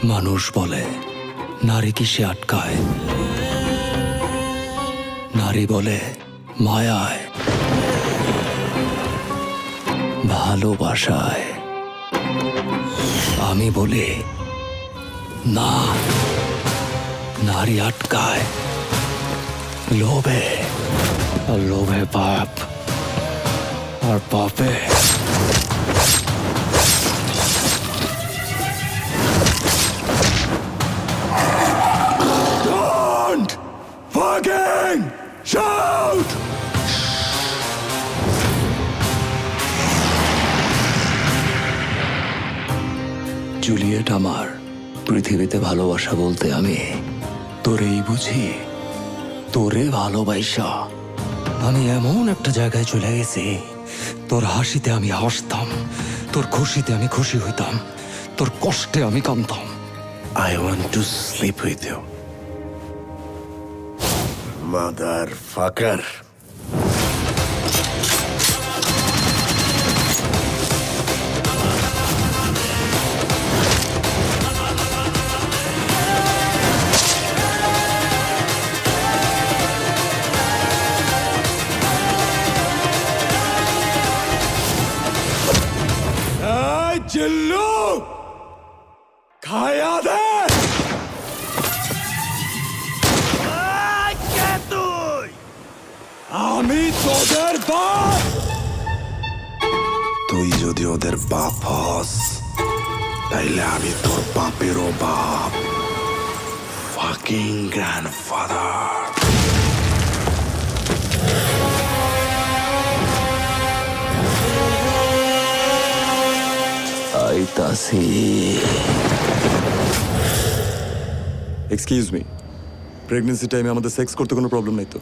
মানুষ বলে নারী কিসে আটকায়, নারী বলে মায়ায়, ভালোবাসায়। আমি বলি না, নারী আটকায় লোভে, আর লোভে পাপ, আর পাপে Don't fucking shout! জুলিয়েট আমার, পৃথিবীতে ভালোবাসা বলতে আমি তোরেই বুঝি। তোরে ভালোবাসা আমি এমন একটা জায়গায় চলে গেছি, তোর হাসিতে আমি হাসতাম, তোর খুশিতে আমি খুশি হইতাম, তোর কষ্টে আমি কাঁদতাম। I want to sleep with you. Motherfucker. চিল্লু খায়া দে। আমি তোদের বাপ। তুই যদি ওদের বাপ হস, তাইলে আমি তোর বাপেরও বাপ। Fucking grandfather. আইতাছি। এক্সকিউজ মি, প্রেগনেন্সি টাইমে আমাদের সেক্স করতে কোনো প্রবলেম নাই তো?